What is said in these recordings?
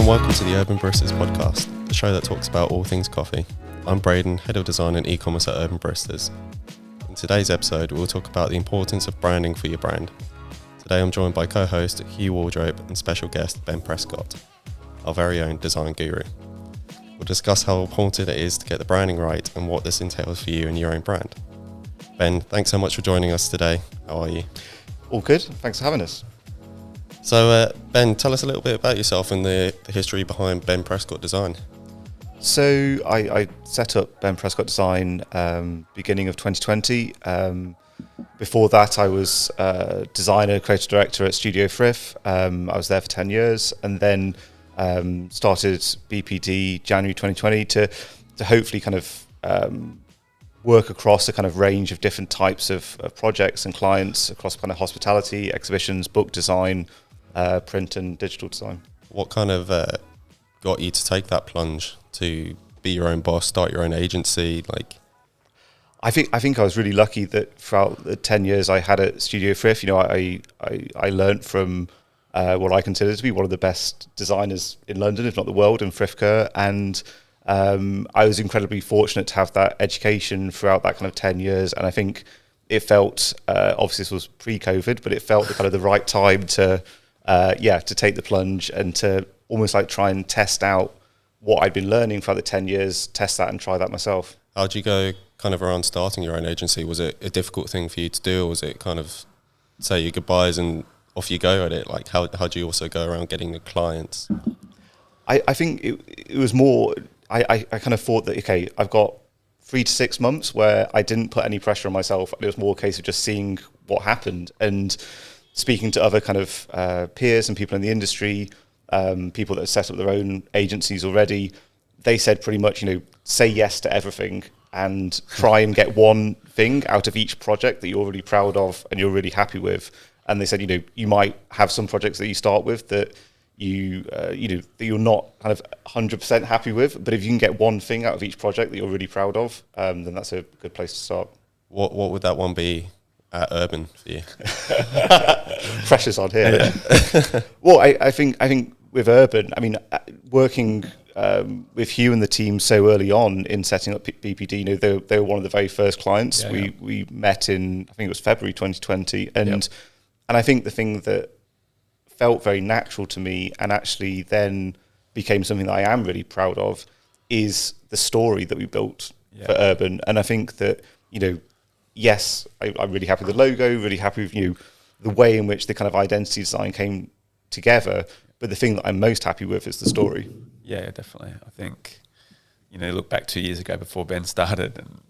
welcome to the Urban Baristas podcast, the show that talks about all things coffee. I'm Braden, Head of Design and E-commerce at Urban Baristas. In today's episode, we'll talk about the importance of branding for your brand. Today I'm joined by co-host Hugh Wardrobe and special guest Ben Prescott, our very own design guru. We'll discuss how important it is to get the branding right and what this entails for you and your own brand. Ben, thanks so much for joining us today. How are you? All good. Thanks for having us. So, Ben, tell us a little bit about yourself and the history behind Ben Prescott Design. So I set up Ben Prescott Design beginning of 2020. Before that, I was designer, creative director at Studio Frith. I was there for 10 years and then started BPD January 2020 to hopefully kind of work across a kind of range of different types of projects and clients across kind of hospitality, exhibitions, book design, print and digital design. What kind of got you to take that plunge to be your own boss, start your own agency? I think I was really lucky that throughout the 10 years I had at Studio Frith, I learnt from what I consider to be one of the best designers in London, if not the world, in Frith Kerr, and I was incredibly fortunate to have that education throughout that kind of 10 years, and I think it felt, obviously this was pre-COVID, but it felt the kind of the right time to take the plunge and to almost like try and test out what I'd been learning for the 10 years, test that and try that myself. How'd you go kind of around starting your own agency? Was it a difficult thing for you to do, or was it kind of say your goodbyes and off you go at it? Like how'd you also go around getting the clients? I think it was more, I kind of thought that, okay, I've got 3 to 6 months where I didn't put any pressure on myself. It was more a case of just seeing what happened and speaking to other kind of peers and people in the industry, people that have set up their own agencies already. They said pretty much, say yes to everything and try and get one thing out of each project that you're really proud of and you're really happy with. And they said, you might have some projects that you start with that that you're not kind of 100% happy with, but if you can get one thing out of each project that you're really proud of, then that's a good place to start. What would that one be at Urban for you? Pressure's on here. Yeah. Well, I think with Urban, working with Hugh and the team so early on in setting up BPD, they were one of the very first clients. We met in, I think it was February 2020, and I think the thing that felt very natural to me and actually then became something that I am really proud of is the story that we built for Urban. And I think that, yes, I'm really happy with the logo, really happy with the way in which the kind of identity design came together. But the thing that I'm most happy with is the story. Yeah, definitely. I think, look back 2 years ago before Ben started and,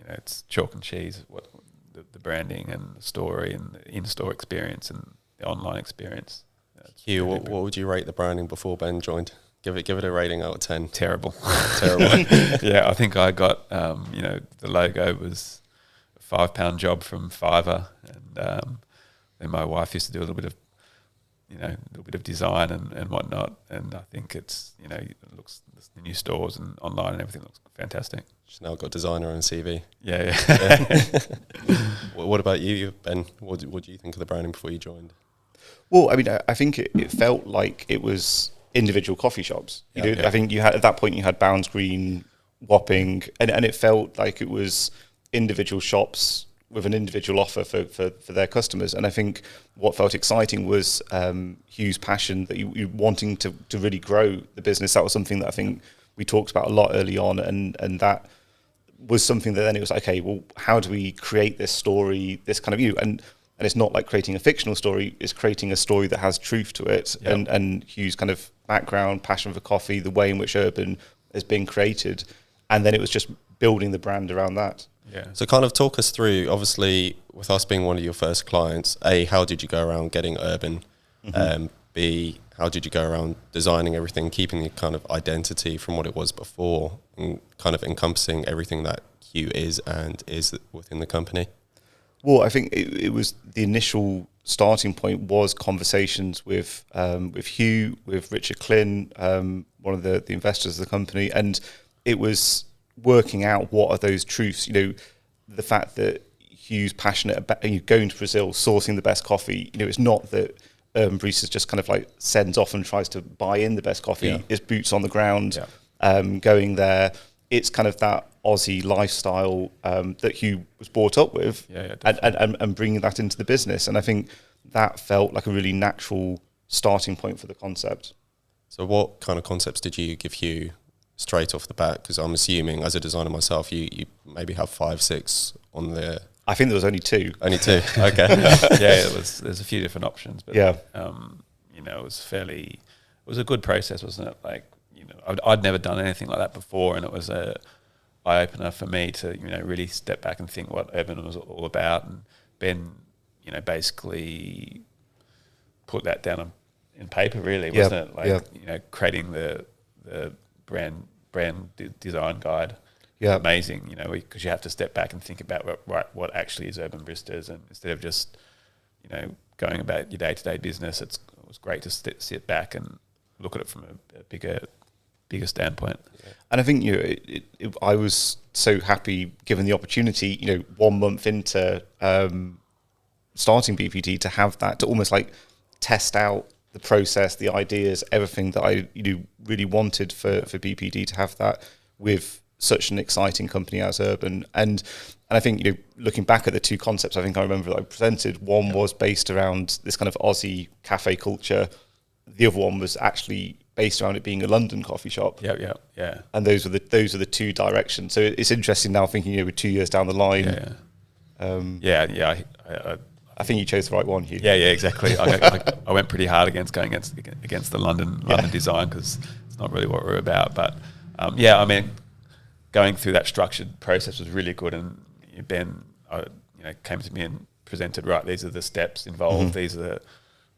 it's chalk and cheese, what the branding and the story and the in-store experience and the online experience. Hugh, what would you rate the branding before Ben joined? Give it a rating out of 10. Terrible. Terrible. Yeah, I think I got, the logo was a £5 job from Fiverr, and then my wife used to do a little bit of design and whatnot, and I think it's, it looks, the new stores and online and everything looks fantastic. She's now got designer on CV. Yeah. What about you, Ben? What do you think of the branding before you joined? Well, I think it felt like it was individual coffee shops. I think you had, at that point, you had Bounds Green, Wapping, and it felt like it was individual shops with an individual offer for their customers. And I think what felt exciting was Hugh's passion that you wanting to really grow the business. That was something that I think we talked about a lot early on, and that was something that then it was like, okay, well, how do we create this story, this kind of and it's not like creating a fictional story, it's creating a story that has truth to it. Yep. And Hugh's kind of background, passion for coffee, the way in which Urban has been created, and then it was just building the brand around that. Yeah. So kind of talk us through, obviously, with us being one of your first clients, A, how did you go around getting Urban? Mm-hmm. B, how did you go around designing everything, keeping the kind of identity from what it was before, and kind of encompassing everything that Hugh is and is within the company? Well, I think it was the initial starting point was conversations with Hugh, with Richard Klin, one of the investors of the company, and it was working out what are those truths. The fact that Hugh's passionate about going to Brazil, sourcing the best coffee. It's not that Urban Baristas just kind of like sends off and tries to buy in the best coffee. It's boots on the ground, going there. It's kind of that Aussie lifestyle that Hugh was brought up with, and bringing that into the business. And I think that felt like a really natural starting point for the concept. So what kind of concepts did you give Hugh straight off the bat? Because I'm assuming, as a designer myself, you maybe have 5, 6 on there. I think there was only 2. Only 2, okay. There's a few different options, but you know, it was a good process, wasn't it? Like, you know, I'd never done anything like that before, and it was a eye opener for me to, you know, really step back and think what Urban was all about. And Ben, you know, basically put that down in paper, really, wasn't it? Like, you know, creating the brand design guide. Yeah, amazing. You know, because you have to step back and think about what actually is Urban Baristas, and instead of just, you know, going about your day-to-day business, it was great to sit back and look at it from a bigger standpoint. And I think, you know, I was so happy given the opportunity, you know, 1 month into starting BPD, to have that, to almost like test out the process, the ideas, everything that I, you know, really wanted for BPD, to have that with such an exciting company as Urban. And I think, you know, looking back at the 2 concepts, I think I remember that I presented, one was based around this kind of Aussie cafe culture. The other one was actually based around it being a London coffee shop. Yeah. And those are the 2 directions. So it's interesting now thinking, you know, we're 2 years down the line. I think you chose the right one, Hugh. Yeah, exactly. I went pretty hard against going against the London design, because it's not really what we're about. But I mean, going through that structured process was really good. And Ben, you know, came to me and presented, right, these are the steps involved, these are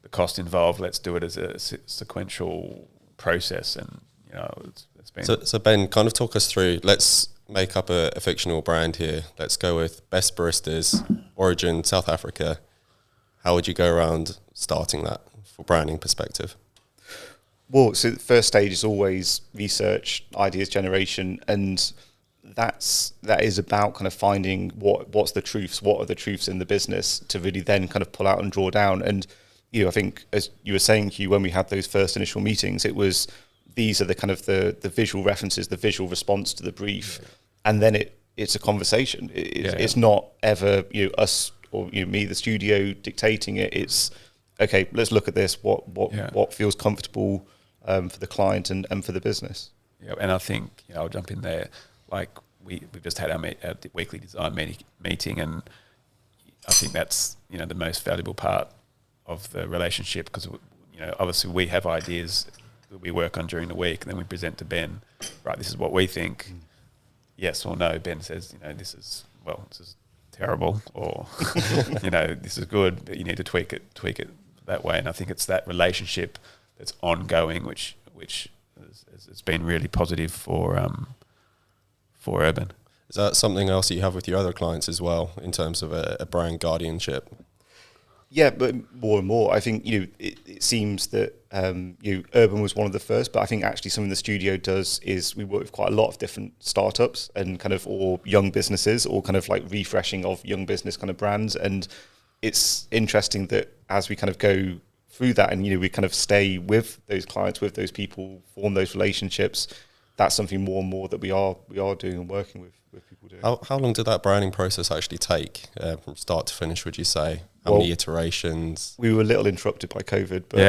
the cost involved. Let's do it as a sequential process. And, you know, it's been so Ben, kind of talk us through. Let's make up a fictional brand here. Let's go with Best Baristas, origin South Africa. How would you go around starting that for branding perspective? Well, so the first stage is always research, ideas generation, and that is about kind of finding what's the truths, what are the truths in the business, to really then kind of pull out and draw down. And, you know, I think, as you were saying, Hugh, when we had those first initial meetings, it was, these are the kind of the visual references, the visual response to the brief, and then it's a conversation. It's not ever, you know, us or, you know, me, the studio, dictating it. It's, okay, let's look at this. What feels comfortable for the client and for the business. Yeah, and I think, you know, I'll jump in there. Like, we've just had our weekly design meeting, and I think that's, you know, the most valuable part of the relationship, because, you know, obviously we have ideas that we work on during the week, and then we present to Ben, right, this is what we think, yes or no. Ben says, you know, this is terrible, or you know, this is good, but you need to tweak it that way. And I think it's that relationship that's ongoing, which has been really positive for Urban. Is that something else that you have with your other clients as well, in terms of a brand guardianship? Yeah, but more and more, I think, you know, it seems that you know, Urban was one of the first, but I think actually something the studio does is we work with quite a lot of different startups and kind of, or young businesses, or kind of like refreshing of young business kind of brands. And it's interesting that as we kind of go through that, and, you know, we kind of stay with those clients, with those people, form those relationships, that's something more and more that we are doing and working with people doing. How long did that branding process actually take, from start to finish, would you say? How many iterations? We were a little interrupted by COVID, but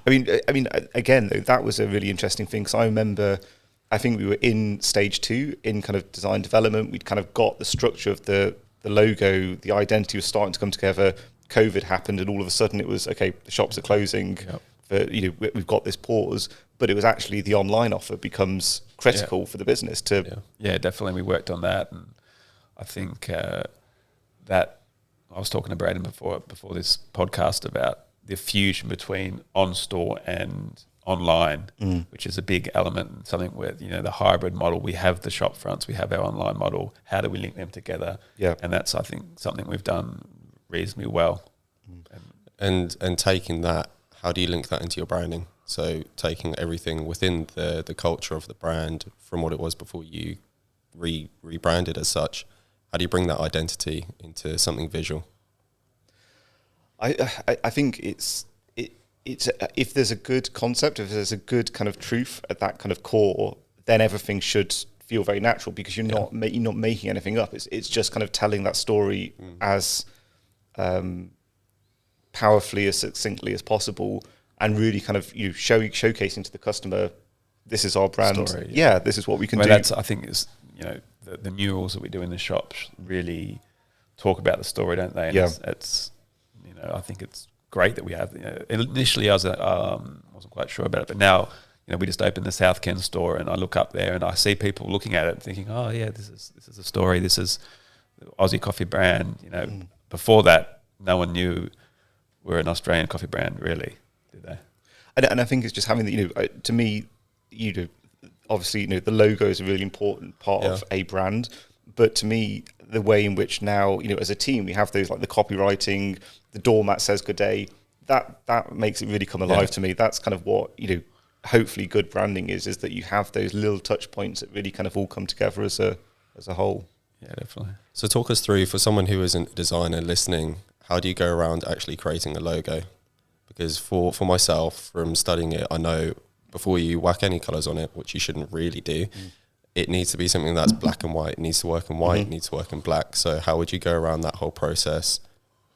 I mean, again, though, that was a really interesting thing, because I remember, I think we were in stage 2 in kind of design development. We'd kind of got the structure of the logo, the identity was starting to come together. COVID happened, and all of a sudden it was, okay, the shops are closing. But, you know, we've got this pause, but it was actually the online offer becomes critical for the business to. Yeah, definitely. We worked on that, and I think that I was talking to Braden before this podcast about the fusion between on-store and online, which is a big element, something where, you know, the hybrid model, we have the shop fronts, we have our online model, how do we link them together? And that's, I think, something we've done reasonably well. And taking that, how do you link that into your branding? So taking everything within the culture of the brand from what it was before you rebranded as such, how do you bring that identity into something visual? I think it's if there's a good concept, if there's a good kind of truth at that kind of core, then everything should feel very natural, because you're not making anything up. It's just kind of telling that story as powerfully, as succinctly as possible, and really kind of showcasing to the customer, this is our brand. Story, This is what we can do. That's, I think, is the murals that we do in the shops really talk about the story, don't they? And it's I think it's great that we have. Initially, I wasn't quite sure about it, but now we just opened the South Ken store, and I look up there and I see people looking at it and thinking, oh yeah, this is a story. This is the Aussie coffee brand. Before that, no one knew we're an Australian coffee brand, really, did they? And I think it's just having to me, obviously, the logo is a really important part of a brand, but to me, the way in which now, as a team, we have those, like the copywriting, the doormat says good day, that makes it really come alive to me. That's kind of what, hopefully good branding is that you have those little touch points that really kind of all come together as a whole. Yeah, definitely. So talk us through, for someone who isn't a designer listening, how do you go around actually creating a logo? Because for myself, from studying it, I know before you whack any colours on it, which you shouldn't really do, it needs to be something that's black and white. It needs to work in white, it needs to work in black. So how would you go around that whole process?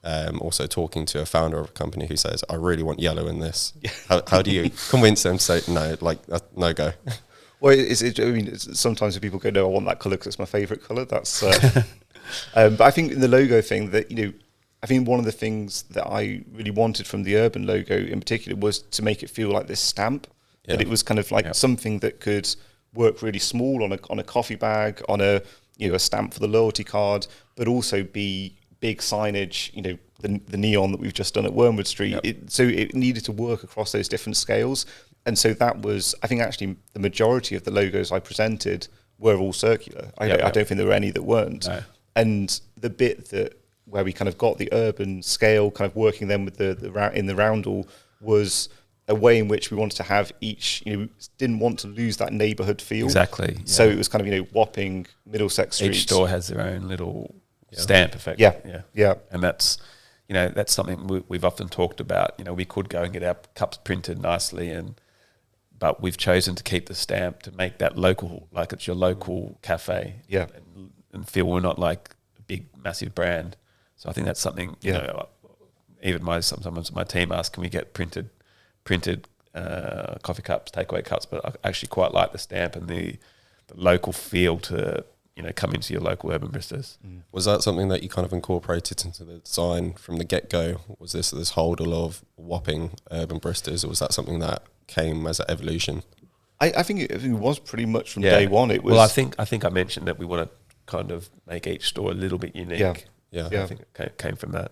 Also talking to a founder of a company who says, I really want yellow in this. How do you convince them to say, no, no go? Well, sometimes when people go, no, I want that colour because it's my favourite colour. That's, but I think in the logo thing that, I think one of the things that I really wanted from the Urban logo in particular was to make it feel like this stamp, that it was kind of like something that could work really small on a coffee bag, on a stamp for the loyalty card, but also be big signage, the neon that we've just done at Wormwood Street. So it needed to work across those different scales. And so that was, I think actually the majority of the logos I presented were all circular. I don't think there were any that weren't. No. And the bit where we kind of got the Urban scale, kind of working then with the roundel, was a way in which we wanted to have each, didn't want to lose that neighbourhood feel. Exactly. Yeah. So it was kind of, Wapping, Middlesex Street. Each store has their own little stamp effect. Yeah. And that's, that's something we've often talked about. We could go and get our cups printed nicely, but we've chosen to keep the stamp to make that local, like it's your local cafe. Yeah. And feel we're not like a big, massive brand. So I think that's something, even some of my team ask, can we get printed coffee cups, takeaway cups? But I actually quite like the stamp and the local feel to, come into your local Urban Baristas. Was that something that you kind of incorporated into the design from the get-go? Was this hodl of Wapping Urban Baristas, or was that something that came as an evolution? I think it was pretty much from day one. It was. Well, I think I mentioned that we want to kind of make each store a little bit unique. Yeah. I think it came from that.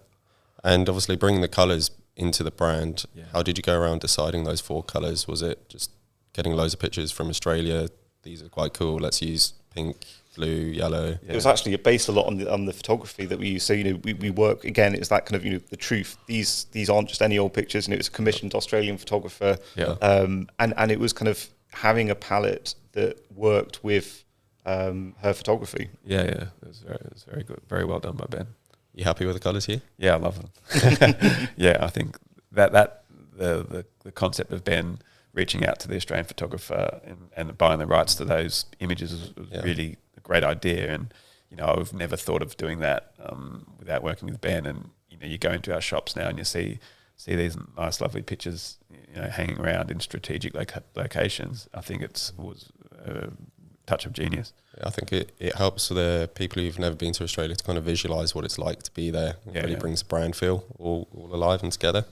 And obviously bringing the colours into the brand, how did you go around deciding those 4 colours? Was it just getting loads of pictures from Australia? These are quite cool. Let's use pink, blue, yellow. It was actually based a lot on the photography that we use. So we work again. It's that kind of the truth. These aren't just any old pictures. It's a commissioned Australian photographer. And it was kind of having a palette that worked with her photography. Yeah. It was very good. Very well done by Ben. You happy with the colours here? Yeah, I love them. Yeah, I think that the concept of Ben reaching out to the Australian photographer and buying the rights to those images was really a great idea. And I've never thought of doing that without working with Ben. And you go into our shops now and you see these nice, lovely pictures hanging around in strategic locations. I think it was a touch of genius. I think it helps the people who've never been to Australia to kind of visualise what it's like to be there. It really brings the brand feel all alive and together.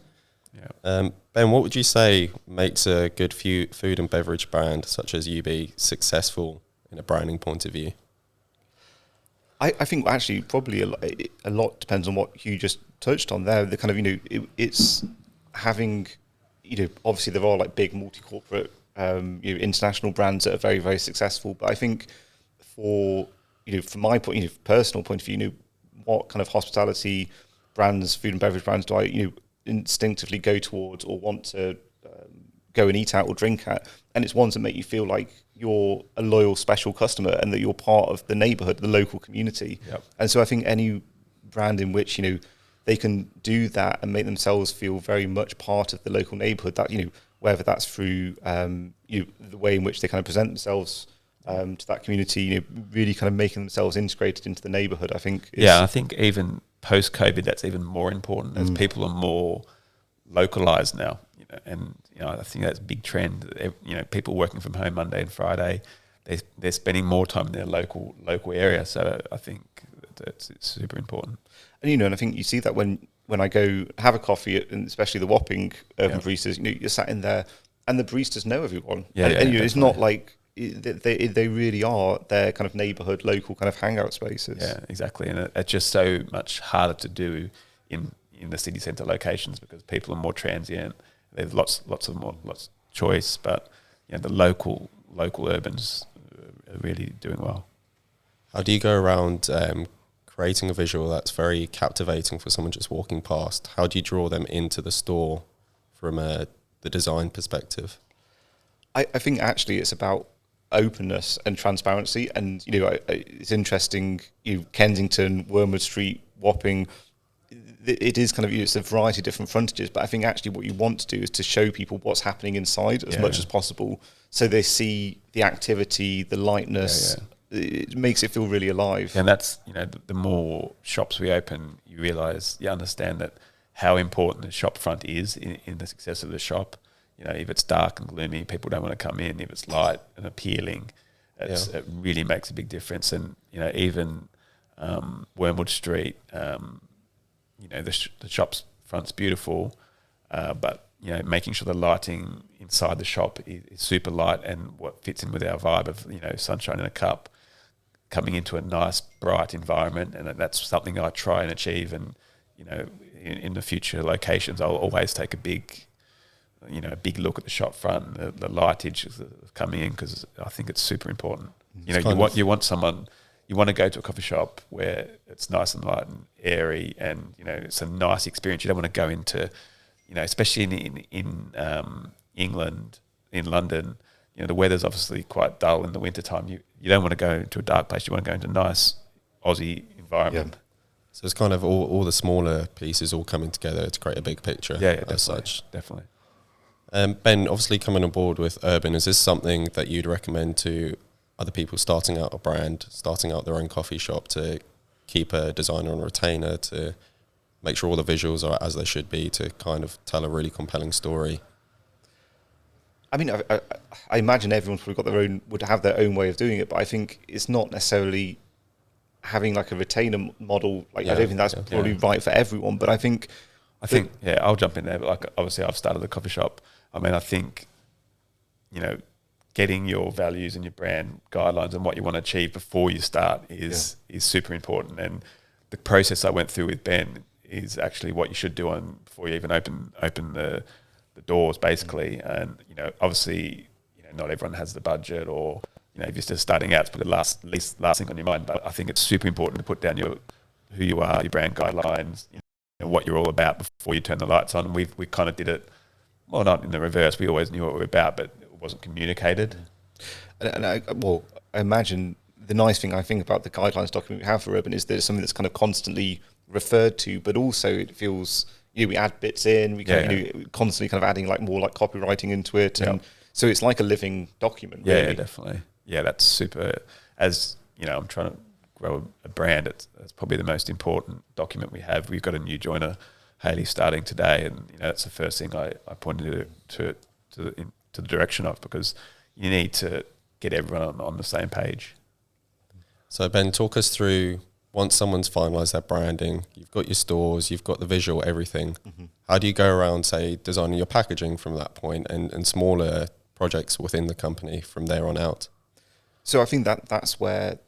Yeah. Ben, what would you say makes a good food and beverage brand such as UB successful in a branding point of view? I think actually probably a lot depends on what Hugh just touched on there. The kind of, it's having, obviously there are like big multi-corporate international brands that are very, very successful. But I think from my personal point of view, what kind of hospitality brands, food and beverage brands do I, instinctively go towards or want to go and eat out or drink at? And it's ones that make you feel like you're a loyal, special customer and that you're part of the neighbourhood, the local community. Yep. And so I think any brand in which, they can do that and make themselves feel very much part of the local neighbourhood. That, whether that's through the way in which they kind of present themselves to that community, really kind of making themselves integrated into the neighbourhood. I think. I think even post-COVID, that's even more important as people are more localized now. And I think that's a big trend. People working from home Monday and Friday, they're spending more time in their local area. So I think it's super important. And and I think you see that when I go have a coffee, and especially the Wapping Urban Baristas, you're sat in there, and the baristas know everyone. And it's not like they really are their kind of neighbourhood, local kind of hangout spaces. Yeah, exactly. And it's just so much harder to do in the city centre locations because people are more transient. There's lots of choice, but the local urbans are really doing well. How do you go around creating a visual that's very captivating for someone just walking past? How do you draw them into the store from the design perspective? I think actually it's about openness and transparency, and it's interesting. Kensington, Wormwood Street, Wapping. It is kind of it's a variety of different frontages, but I think actually what you want to do is to show people what's happening inside as much as possible, so they see the activity, the lightness. It makes it feel really alive. And that's the more shops we open, you understand that how important the shop front is in the success of the shop. If it's dark and gloomy, people don't want to come in. If it's light and appealing, it really makes a big difference. And even Wormwood Street. The shop's front's beautiful, but making sure the lighting inside the shop is super light and what fits in with our vibe of sunshine in a cup, coming into a nice bright environment, and that's something I try and achieve. And in the future locations, I'll always take a big look at the shop front, the lightage coming in, because I think it's super important. You want to go to a coffee shop where it's nice and light and airy, and it's a nice experience. You don't want to go into, especially in England, in London, the weather's obviously quite dull in the wintertime. You don't want to go into a dark place. You want to go into a nice Aussie environment. Yeah. So it's kind of all the smaller pieces all coming together to create a big picture. Yeah, definitely. Ben, obviously coming on board with Urban, is this something that you'd recommend to other people starting out a brand, starting out their own coffee shop, to keep a designer on retainer, to make sure all the visuals are as they should be, to kind of tell a really compelling story? I mean, I imagine everyone's probably would have their own way of doing it, but I think it's not necessarily having like a retainer model. I don't think that's probably right for everyone, but I think I'll jump in there. But obviously I've started a coffee shop. I mean, I think, getting your values and your brand guidelines and what you want to achieve before you start is super important. And the process I went through with Ben is actually what you should do before you even open the doors, basically. And obviously, not everyone has the budget, or if you're just starting out, it's probably the last thing on your mind. But I think it's super important to put down who you are, your brand guidelines, what you're all about before you turn the lights on. We kind of did it, well, not in the reverse. We always knew what we were about, but it wasn't communicated. And I imagine the nice thing I think about the guidelines document we have for Urban is that it's something that's kind of constantly referred to, but also it feels we add bits in, we constantly kind of adding more copywriting into it, and so it's like a living document. Really. Yeah, definitely. Yeah, that's super. As I'm trying to grow a brand. It's probably the most important document we have. We've got a new joiner, Hayley, starting today, and that's the first thing I pointed to the direction of, because you need to get everyone on the same page. So Ben, talk us through, once someone's finalised their branding, you've got your stores, you've got the visual, everything. Mm-hmm. How do you go around, say, designing your packaging from that point, and smaller projects within the company from there on out? So I think that's where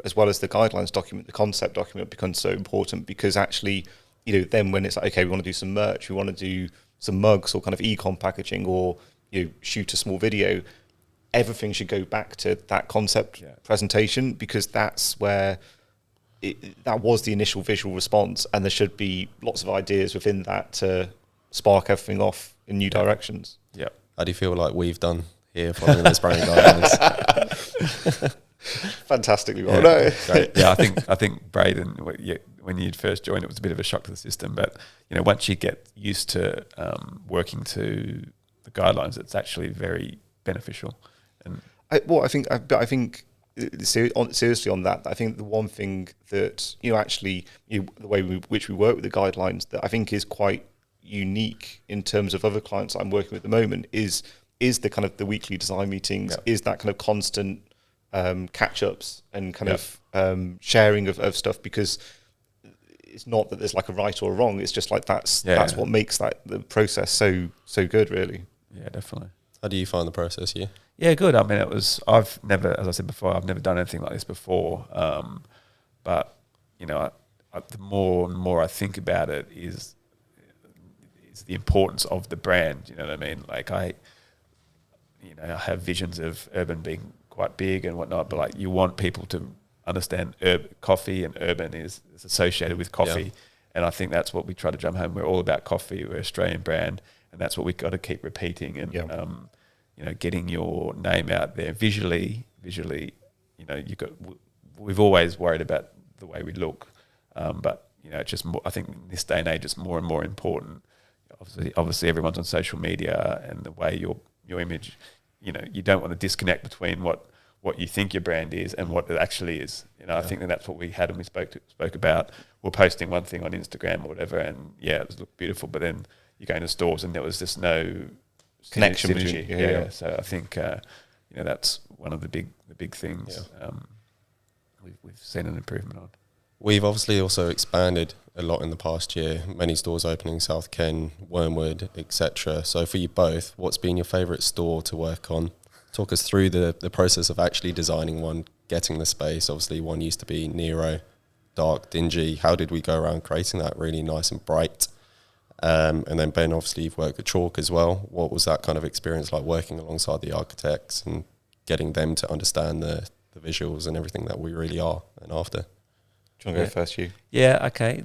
as well as the guidelines document, the concept document becomes so important, because actually, then when it's like, okay, we want to do some merch, we want to do some mugs or kind of e-com packaging, or shoot a small video, everything should go back to that concept presentation, because that's where that was the initial visual response, and there should be lots of ideas within that to spark everything off in new directions. Yeah. How do you feel like we've done here following those brand guidelines? Fantastically well. No. Great. Yeah, I think Braden, when when you'd first joined, it was a bit of a shock to the system. But once you get used to working to the guidelines, it's actually very beneficial. And seriously on that, I think the one thing that the way which we work with the guidelines that I think is quite unique in terms of other clients I'm working with at the moment is the kind of the weekly design meetings, is that kind of constant catch-ups and kind of sharing of stuff, because it's not that there's like a right or a wrong, it's just like that's what makes the process so good, really. Yeah, definitely. How do you find the process, you? Yeah, good. I mean, I've never, as I said before, I've never done anything like this before. But the more and more I think about it is the importance of the brand. You know what I mean? Like I have visions of Urban being quite big and whatnot, but like you want people to understand coffee, and Urban is associated with coffee. Yeah. And I think that's what we try to drum home. We're all about coffee. We're an Australian brand, and that's what we've got to keep repeating. And getting your name out there visually. We've always worried about the way we look, but it's just more, I think in this day and age, it's more and more important. Obviously, everyone's on social media, and the way your image, you don't want to disconnect between what you think your brand is and what it actually is. I think that's what we had when we spoke about. We're posting one thing on Instagram or whatever, and it looked beautiful, but then you go into stores and there was just no connection synergy. Between, So I think that's one of the big things we've seen an improvement on. We've obviously also expanded a lot in the past year. Many stores opening, South Ken, Wormwood, etc. So for you both, what's been your favourite store to work on? Talk us through the process of actually designing one, getting the space. Obviously, one used to be Nero, dark, dingy. How did we go around creating that really nice and bright? And then Ben, obviously you've worked with Chalk as well. What was that kind of experience like, working alongside the architects and getting them to understand the visuals and everything that we really are and after? Do you want to go first, you? Yeah, okay.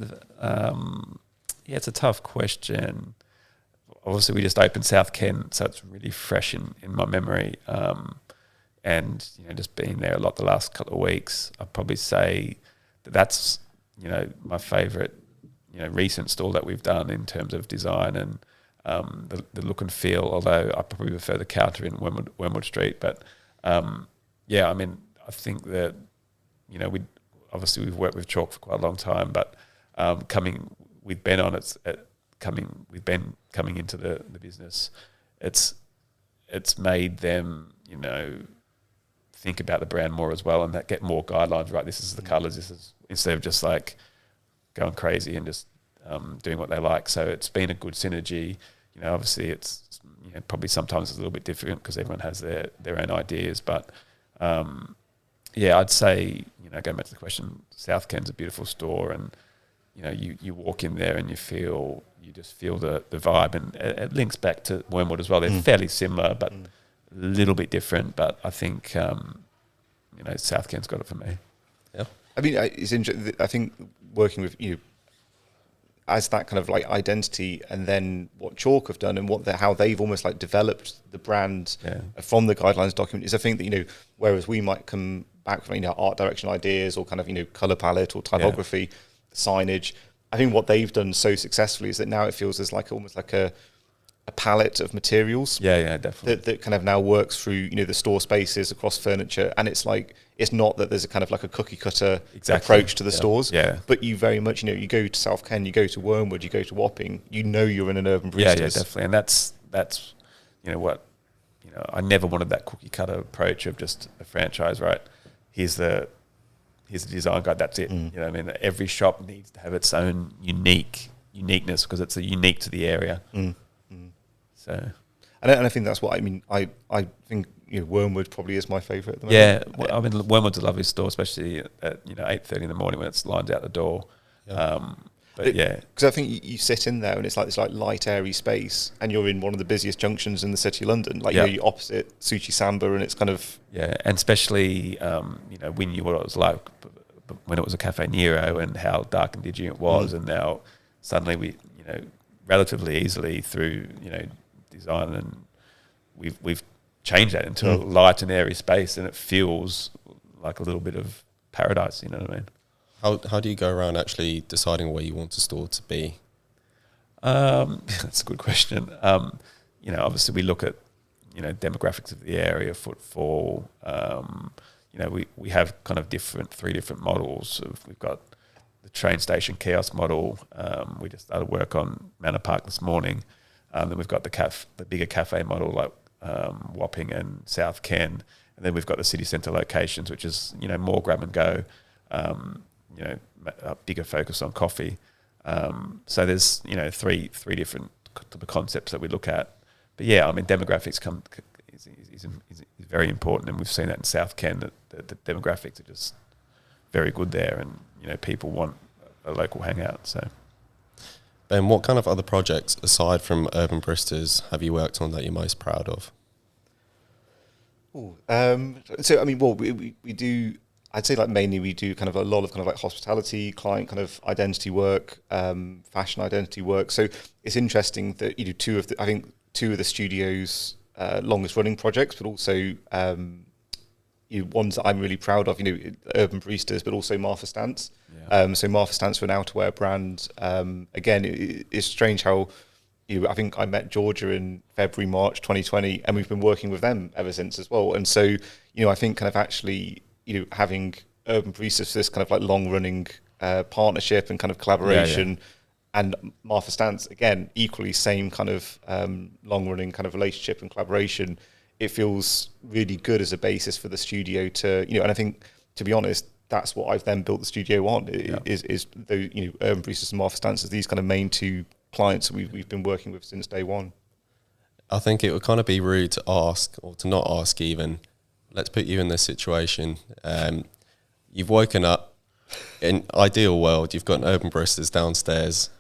It's a tough question. Obviously, we just opened South Ken, so it's really fresh in my memory. And just being there a lot the last couple of weeks, I'd probably say that's my favourite recent store that we've done in terms of design and the look and feel. Although I probably prefer the counter in Wormwood Street, but I think that we've worked with Chalk for quite a long time, but coming with Ben coming into the business, it's made them think about the brand more as well, and that get more guidelines. Right, this is the colours. This is, instead of just like going crazy and just doing what they like. So it's been a good synergy. Obviously it's probably sometimes it's a little bit different because everyone has their own ideas, but I'd say going back to the question, South Ken's a beautiful store, and you walk in there and you just feel the vibe, and it links back to Wormwood as well. They're fairly similar, but a little bit different. But I think South Ken's got it for me. Yeah, I mean, it's interesting. I think working with you as that kind of like identity, and then what Chalk have done and how they've almost like developed the brand from the guidelines document is a thing that whereas we might come back from art direction ideas or kind of color palette or typography, signage. I think what they've done so successfully is that now it feels as like almost like a palette of materials. Yeah, definitely. That kind of now works through the store spaces across furniture, and it's like it's not that there's a kind of like a cookie cutter approach to the stores. Yeah. But you very much you go to South Ken, you go to Wormwood, you go to Wapping, you're in an Urban Baristas. Yeah, definitely, and that's what I never wanted that cookie cutter approach of just a franchise. Right, here's the design guide. That's it. I mean, every shop needs to have its own uniqueness because it's unique to the area. So, and I think that's what I mean. I think Wormwood probably is my favourite at the moment. Yeah, I mean Wormwood's a lovely store, especially at 8:30 in the morning when it's lined out the door. Because I think you sit in there and it's like this like light airy space, and you're in one of the busiest junctions in the city of London. Like you're opposite Sushi Samba, and it's kind of and especially we knew what it was like when it was a Cafe Nero and how dark and dingy it was, and now suddenly we relatively easily through design, and we've changed that into a light and airy space, and it feels like a little bit of paradise. You know what I mean? How do you go around actually deciding where you want a store to be? That's a good question. Obviously we look at, demographics of the area, footfall. We have kind of three different models. We've got the train station kiosk model. We just started work on Manor Park this morning. Then we've got the bigger cafe model like Wapping and South Ken. And then we've got the city centre locations, which is, more grab and go, a bigger focus on coffee. So there's, three different concepts that we look at. But yeah, I mean, demographics is very important, and we've seen that in South Ken, that the demographics are just very good there, and, people want a local hangout. So, Ben, what kind of other projects, aside from Urban Baristas, have you worked on that you're most proud of? So, I mean, well, we do, I'd say like mainly we do kind of a lot of kind of like hospitality, client kind of identity work, fashion identity work. So it's interesting that you do two of the studio's longest running projects, but also ones that I'm really proud of, Urban Baristas, but also Martha Stance. Yeah. So Martha Stance for an outerwear brand. Again, it's strange how I think I met Georgia in February, March 2020, and we've been working with them ever since as well. And so, I think kind of actually, having Urban Baristas for this kind of like long running partnership and kind of collaboration, and Martha Stance, again, equally same kind of long running kind of relationship and collaboration. It feels really good as a basis for the studio to, and I think, to be honest, that's what I've then built the studio on, is the, Urban Baristas and Martha Stance as these kind of main two clients that we've been working with since day one. I think it would kind of be rude to ask, or to not ask even. Let's put you in this situation. You've woken up, in ideal world, you've got an Urban Baristas downstairs.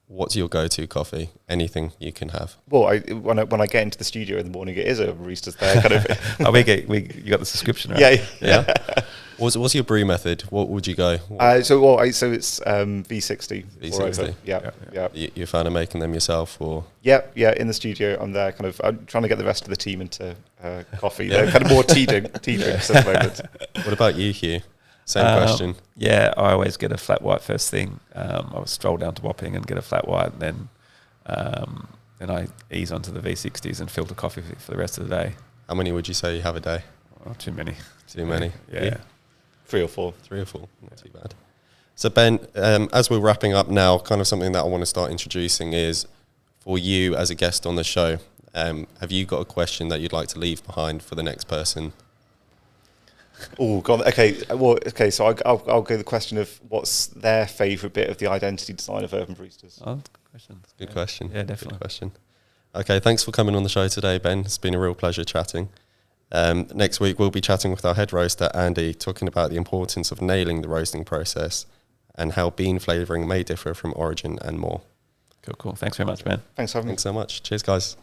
What's your go-to coffee? Anything you can have. Well, when I get into the studio in the morning, it is Urban Baristas there. Kind of. You got the subscription, right? Yeah. What's your brew method? What would you go? So it's V60. V60. Yeah. You're a fan of making them yourself, or? Yeah. In the studio, I'm there. I'm trying to get the rest of the team into coffee. They're kind of more tea drinks at the moment. What about you, Hugh? Same question. Yeah, I always get a flat white first thing. I would stroll down to Wapping and get a flat white, and then I ease onto the V60s and filter coffee for the rest of the day. How many would you say you have a day? Oh, too many. Too many? Yeah. 3 or 4. 3 or 4, not too bad. So Ben, as we're wrapping up now, kind of something that I want to start introducing is, for you as a guest on the show, have you got a question that you'd like to leave behind for the next person? Oh, God. Okay. Well, okay. So I'll go the question of what's their favourite bit of the identity design of Urban Baristas. Oh, good question. Good question. Yeah, definitely. Good question. Okay, thanks for coming on the show today, Ben. It's been a real pleasure chatting. Next week, we'll be chatting with our head roaster, Andy, talking about the importance of nailing the roasting process and how bean flavouring may differ from origin and more. Cool. Thanks very much, Ben. Thanks for having me. Thanks so much. Cheers, guys.